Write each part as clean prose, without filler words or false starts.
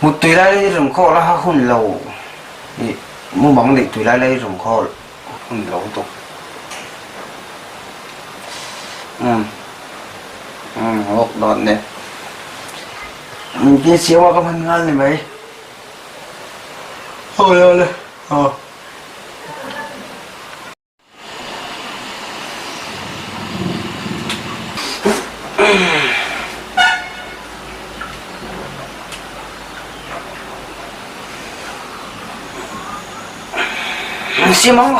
một tuổi lại rồng kho là hôn lầu mua bóng để tuổi lại rồng kho hôn lầu tục hộp đòn này cái xíu mà có phần ngon này mấy thôi rồi xíu mong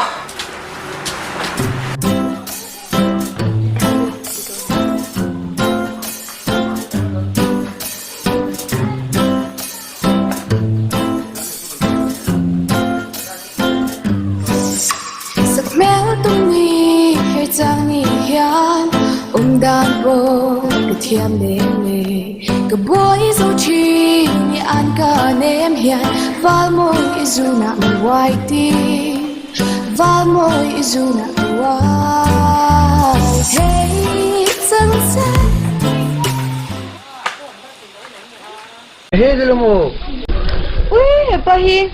đàn bồ cái thiam đêm lệ cái bối dấu chi như ăn cả nêm hiền và môi dù nặng hoài ti và môi dù nặng hoài hey chân xe hey đây là mồ ui apa hi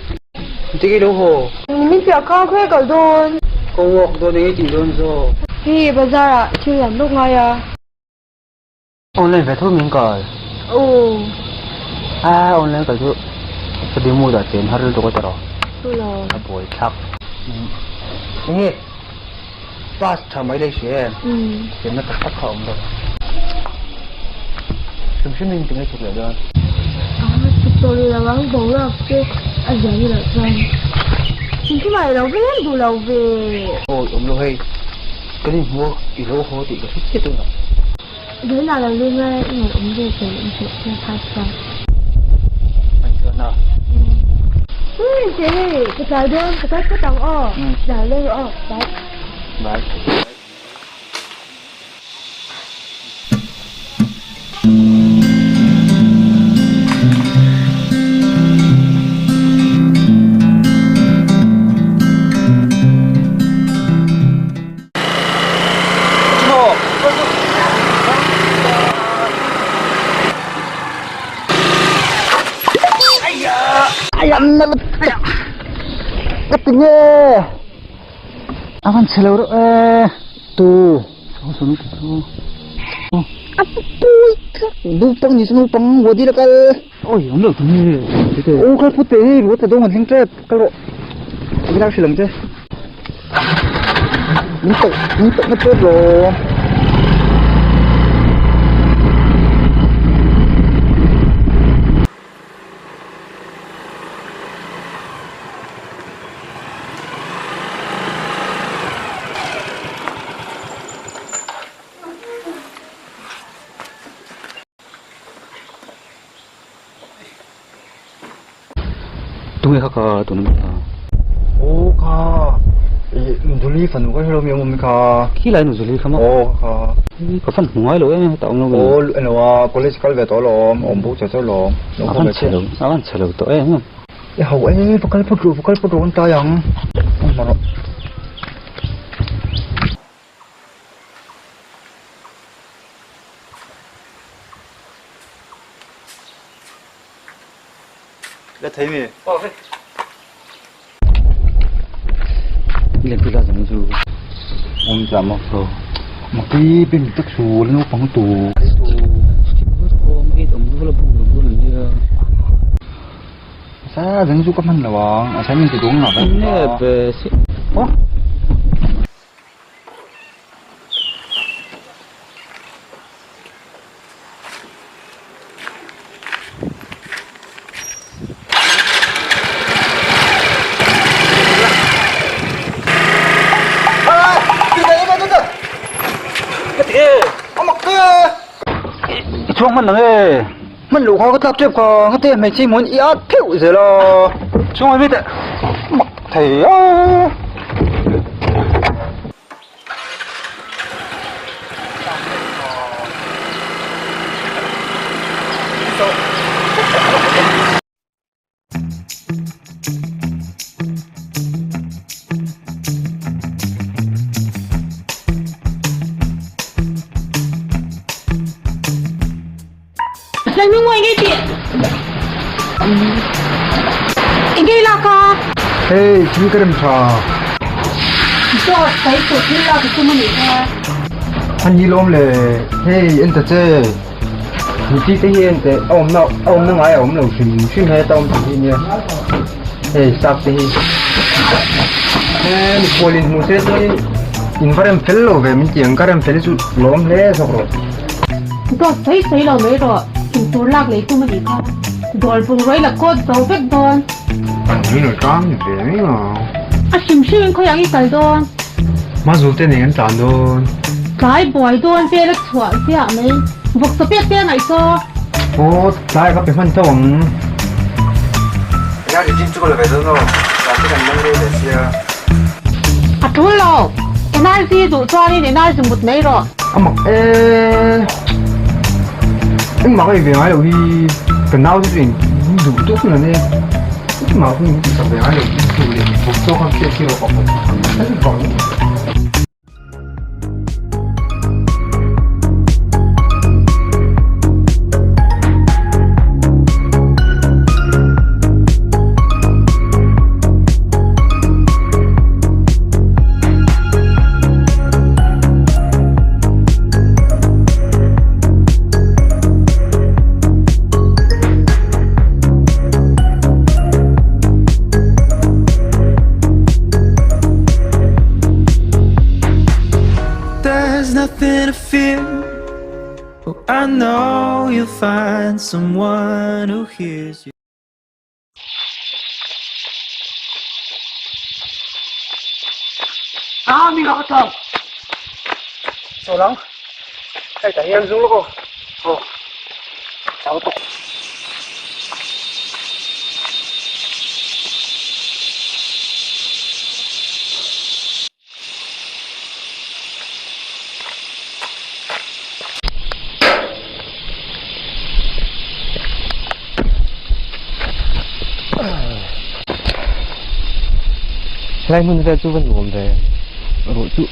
cái đâu hồ mình phải có khuê cả đồn có work đồn này chỉ đồn rồi hi bazar à chưa làm lúc ngay à online phải thôi mình coi online cái thứ cái đi mua được tiền hơn đâu có tao rồi buổi chắc nghe pass thằng mấy đây xe tiền nó cắt không đâu chúng xin mình tiếng chụp lại đó chụp tôi là vắng bố là cái anh giờ như là sao chúng cái này đâu về đủ lâu về ôi ông lô hay cái gì mua thì lô hồ thì có thích chết tôi đấy là lần lên ngày ông về thì ông sẽ theo thay sao anh chưa nào thế cái trái đơn cái cách cái tầng đã lên rồi đấy đấy ayam nabat ayam katanya awan selalu tuh sama tuh apa tuh lupang ni semua lupang gua tidak kal oh ya enggak tuh oh kal putih buat itu nggak singkat kalau kita silang teh minta ngecer loh tunggu kakak tunggu oh kak nuzuli phần có hello miệng mình kak khi lại nuzuli không oh kak có phần ngoài lỗi tao không lo oh nó college cái về tổ lo ông bố chơi lo nó không phải chơi lo tổ em ya hậu ấy phải cái con tay yang mà nó đã thấy mày lên pula giống như ông làm một số mà cái bên tức số nó phẳng tù không biết ông nó buồn như sao giống như các bạn là bọn sao mình thì đúng là vậy vềช่วงมันเลยมันลูกเขาก็ทับเจ็บคอเขาเตะไม่ใช่เหมือนอีอาร์ผิวเสียหรอช่วงมันไม่แต่เถีย Lần nước ngoài cái chị chính cái đêm trà cho thấy tụt như là cái mình ha anh đi lom lệ hey anh ta chơi mình chỉ thấy hiện tại ông nó ngay ông lâu xin hay tao thì nhỉ hey sắp thì em Pauline mua xe thôi in vào em fellow về mình chỉ ăn cái em fellow chút lom lệ sao rồi cho thấy là mấy rồi chúng tôi lạc lấy tụi mình ha đồn vùng rồi là cốt dấu vết đồn anh nghĩ nó cam như vậy mà à xin khơi ăn cái đồn mà dù tên này anh tàn đồn cái bòi đồn về là chuẩn thế à mấy vực số biết thế này sao ô tại các bạn phân tổng nhà thì chính là về đó rồi và cái này năng lượng để xe à chú lo cái này gì đủ cho đi để này dùng một mấy rồi mà anh mặc cái về máy đầu đi cần nào thì đủ tốt là nè mà không chỉ về máy đầu đi đủ để phục vụ các cái kia rồi cái còn nothing to fear. Oh, I know you'll find someone who hears you. à mình gặp chồng số lắm thầy tại em xuống luôn cô cháu tục lại mình ra chú vẫn ổn đấy rồi chú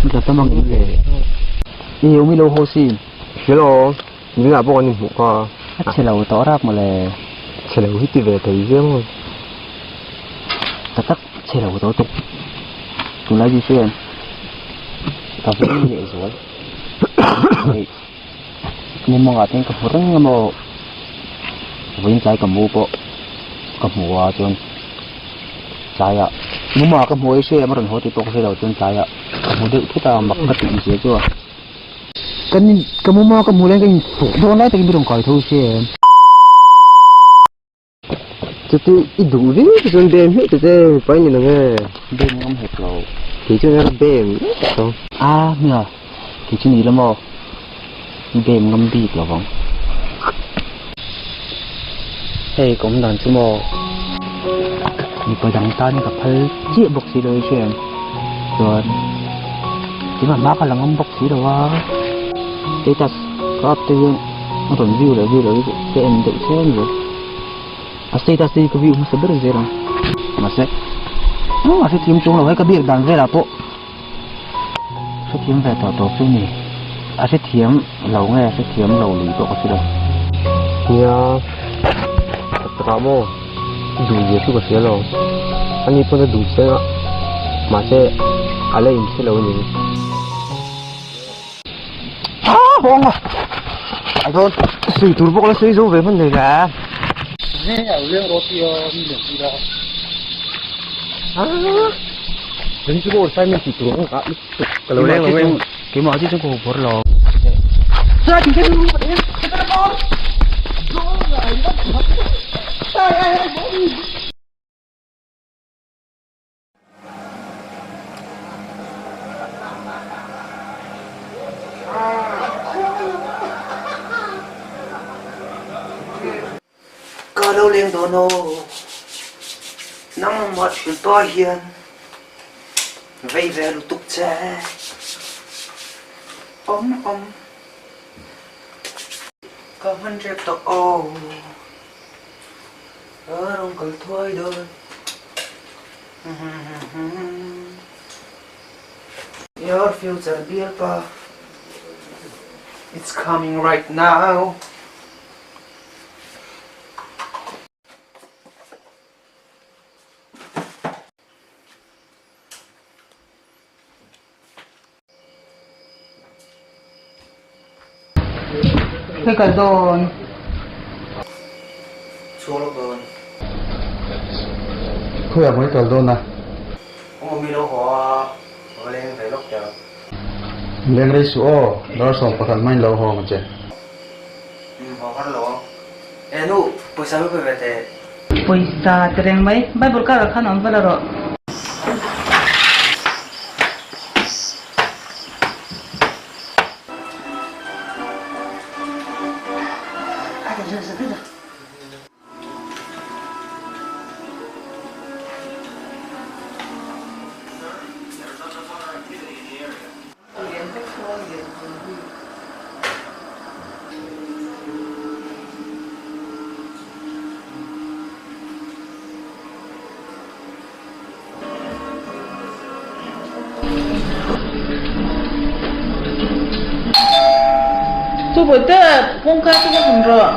mình đã tâm bằng cái yêu mi lô hồ xin hello mình là bọn mình có chế lầu tỏ ra mà là chế lầu hít về thấy dễ không tất chế lầu tỏ tục chúng lấy gì xem tao sẽ như vậy rồi nhưng mà ngài thấy cái phụ răng mà với trái cầm mua bộ cầm mua chôn trái ạ nhưng mà cái muối xe mà rồi hồi thì tôi sẽ đầu chân trái ạ một điều chúng ta mặc cái tiền xe chưa cái mua cái muối lên cái phụ thôi lấy cái bị đồng còi thôi xe chứ ít đủ đấy rồi đêm hết rồi phải như này đêm không hết rồi thì cho nên đêm không à nhờ thì chứ nghĩ là mà đêm ngâm đi là vòng hey cũng đàn chứ màนี่ก็ยังตอนนี้กับเพลเจี๊ยบกสีเลยเชียนส่วนที่มันมากกำลังบกสีแต่ว่าเตตัสก็เตือนมันถึงวิวเลยจะเอ็นเด็กเช่นเลยอาเตตัสที่ก็วิวมันสบายเลยนะมาเสร็จอาทีมจงเราให้กระเบียดดันเวลาโตทีมแบบต่อซึ่งนี่อาทีมเราไงทีมเราหลีก็สิเลยเนี่ยตราโมđủ nhiều thứ có xe rồi anh ấy phân đủ xe mà xe ở đây xe lâu nhiều à bông à anh thôi suy tụt bốc là suy dấu về vấn đề cả nghe ở liên đô thì mình được gì đâu à đến chỗ bộ sai mình chỉ tụt không cả cái lâu lên rồi cái mỏ chứ trong cổ bớt lò ra thì cái luôn mà đến cái đó Có đâu liên đồ nô nắng một chuyện to hiền vây về lục tục trẻ ôm có vấn đề to ô ở trong cầu thôi đơn your future dear pa it's coming right now Cái cả đồn Chua lúc rồi. Không phải mấy cả đồn à Không có mi đâu họ lên phải lúc chờ. Lên đây số đó xong phải cần mấy lâu hồ mà chứ Họ phát lộ. Ê nụ, buổi sáng mới về thế. Pisa tereng mai Bible ka rakhan on vala ro tu buổi tết phong ca tu không rồi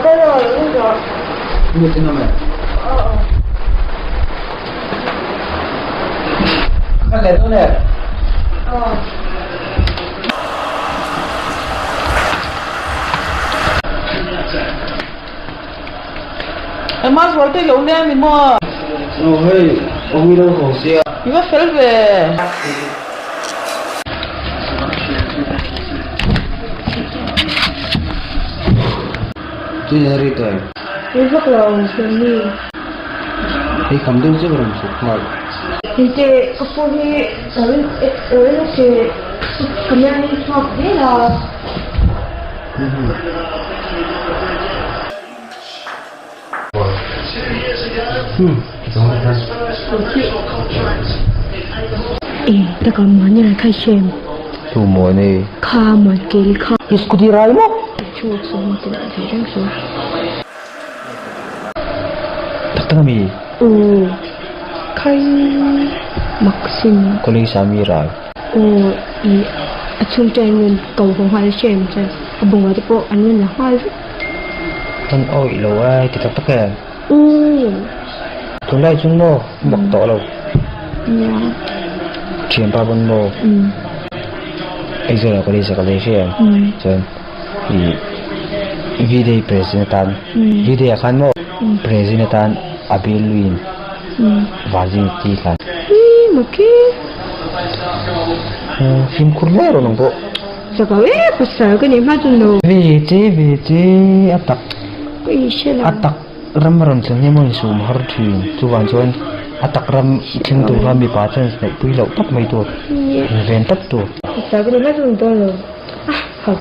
cái rồi đúng rồi. Như thế nào mẹ? Cái này thôi nè em mas volte lo ne mi mo Ôi, ông đi đâu hồ xe iba fel về Chứ nhà đi tới Cái rất là sớm đi. Thì cầm đơn chứ còn sụp ngọt Jadi apa ni? Orang ke kemudian shop ni lah. Tak mana nak kasih? Tụ mùa này Kamu kiri kamu. Isku di rai mo Cuba semua tidak terjang so. Tengah mi Kai Maxim. Có lấy sami rai I chung trang cầu vòng hoa xem chứ. Abang ada po anu lah hoa. Con ôi lâu ai thì tắc kè Tụ lại chung mô Bọc tỏ lâu Ya. Chuyện ba bên mô Ấy giờ là có đi sẽ có lấy xem Chân Thì Video presentan Video kan mo Presentan Abil Luin Vazin Tikan Makin. Film kurlero nung po Saka pasal ke ni macam tu. VT atak Iyalah. atak ram ram sengnya mo sum har thuin chuan chuan atak ram thing tu ram mi pa chen snai pui lo tak mai tu ven tak tu Pasal ke ni macam tu lo. Hak.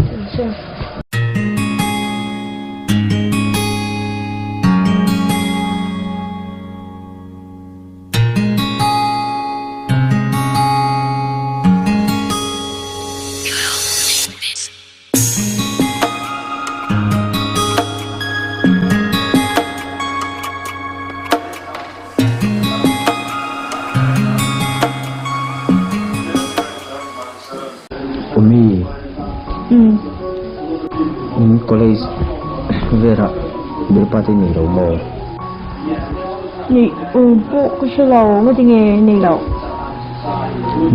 umi college vera berpati ni lo mo Ni po ko siya lao ngadinge ni lao.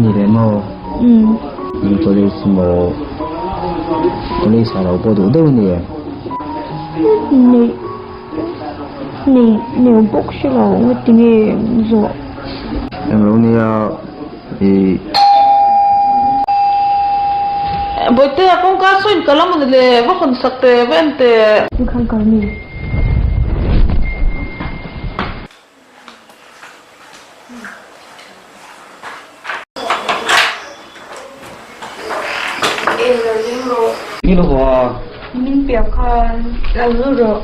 ni le mo ni college mo college sa lo po do do ni Ni po ko siya lao ngadinge zo. em lo ni ya buổi tết phong ca xuyên cả lắm rồi lệ vóc còn sặc tệ bên tệ Bukan kami. ni lo ho Ni biarkan lalu ro.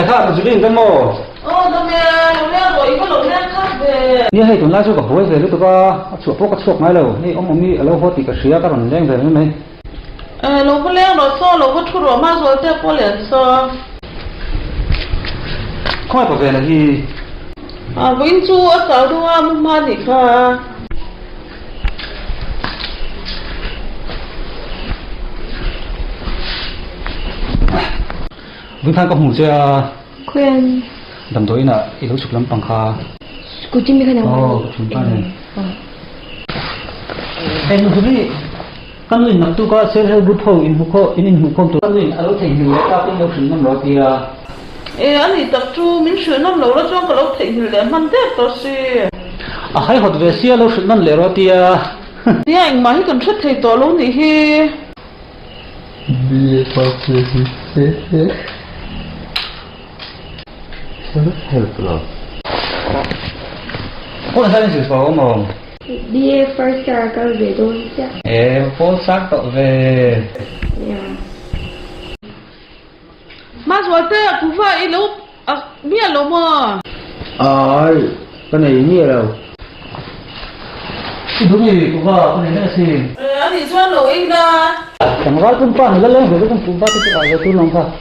ha zu rin kan mo tụi mẹ lẩu leo rồi có lẩu leo khác về ni hai tun la chu ka hoi ve lu to ka chu po ka chok mai lo ni om mi alo ho ti ka sia ka ron jeng ve ni mai lẩu có leo rồi so lẩu có chút rồi mà rồi tết có liền so không ai pa ve la hi với chú ở sáu đua mua mà gì cả Vinh Phan có hủ chưa? Khuyên Đầm tối là ít lúc chụp lắm bằng kha. Cô chim cái nào Ồ, chúng ta này. Em nói đi. Căn liền nằm tu có sẽ hơi bút phô in hủ khô tu. Căn liền ở đâu thành người ta cũng đâu xin năm rồi thì anh thì tập trung mình sửa năm lâu đó cho cái lâu thì người làm ăn đẹp đó xí. hay họ về xưa lâu xin năm lẻ rồi thì Thì anh mà cần xuất thầy tổ lâu này hi. Bia bao nhiêu thế? Help rồi. Có là sao anh xử phó mà? Đi first year cái về thôi chứ. Em phố xác tội về. Mà rồi thế cũng phải lâu biết lâu mà. Cái này ý nghĩa đâu? Đúng gì cũng có, cái này là gì? Anh thì cho lâu anh ra. Chẳng có cũng còn cái lên cái cũng bắt cái gọi là tôi lòng sao?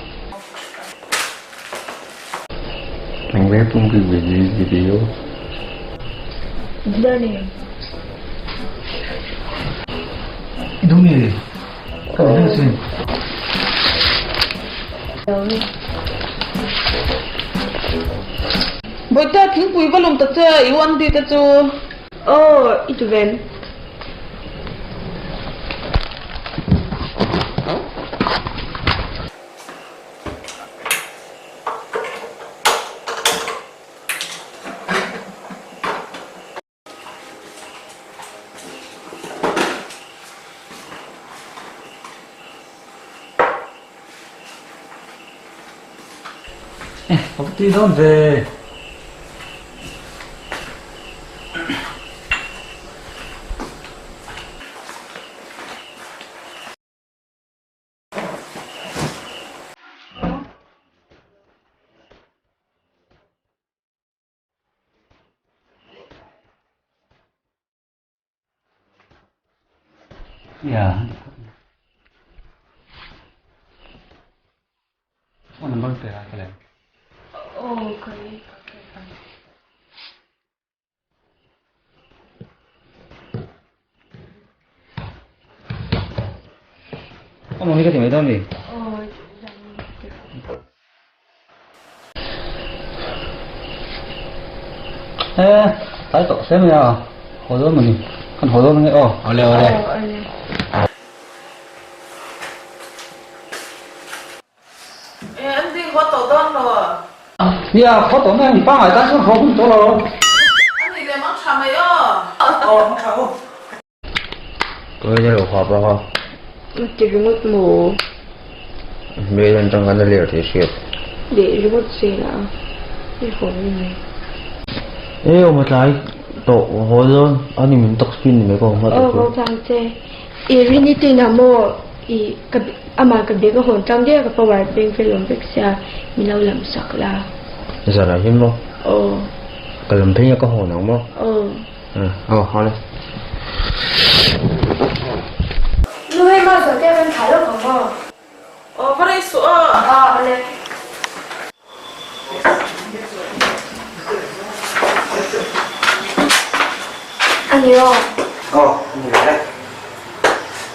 Anh bé cũng cái gì điều. Đây này. Đúng gì? Cái này là gì? Bởi ta thính bùi vào lòng ta chơi, yêu anh đi ta chơi. Ít ven. Không tí đó về. Yeah. Oh, number pera cái này. Okay. Ông nói cái gì đó nhỉ? Tại cậu xem nào. Hồ đô mình. Còn hồ đô mình ở leo ở đây. Anh đi qua tổ đơn rồi. Yeah, có tổ này mình bao hải ta xuống hồ cũng tổ rồi. Anh thì làm ăn chả mày ơ. Không sao. Tôi nhớ được họp rồi. Chỉ cái một mù Mấy lần trong ngân liệu thì xuyệt. để cái một gì nào. Cái khổ như này. Ê, ông mất lại. Tổ hồi rồi. Anh ấy mình tóc spin thì mấy con mất được. Con thằng chơi. Iri ni tin amo I ama cái cái hồn trong dia cái power bank phải làm việc xa mình lâu làm sạc là. Giờ là hiếm không? Cái làm phim có hồn không không? Hỏi đi. Nuôi mà giờ cái bên thái đâu không? Phải đi sửa. Lên. Anh yêu. Như thế đấy.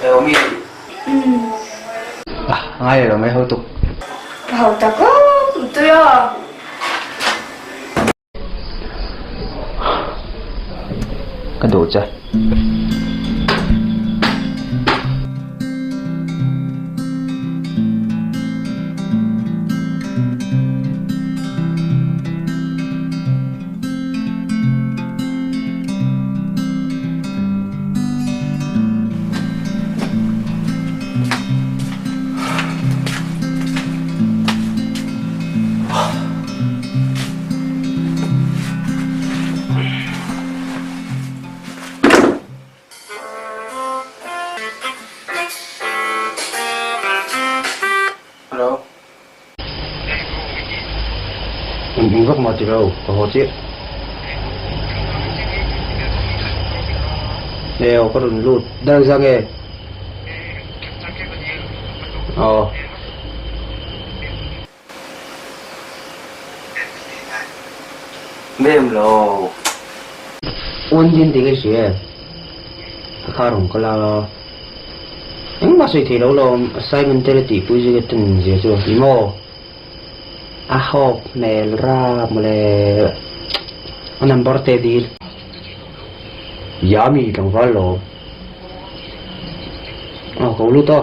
Ông đi. Ngay rồi mấy hơi tục. Hậu ta có tôi à. Cái đồ chơi. Hello. Mình gấp một đâu, có hồ chiếc. Nèo có đồn lụt, đang ra nghe. Mềm lồ. Ôn nhiên thì cái gì à? Khá rộng có là anh mà suy thì đâu lo assignment tele tỷ bùi gì cái tình gì rồi thì mò ahok melra mole number te dil yami tang valo ko lu to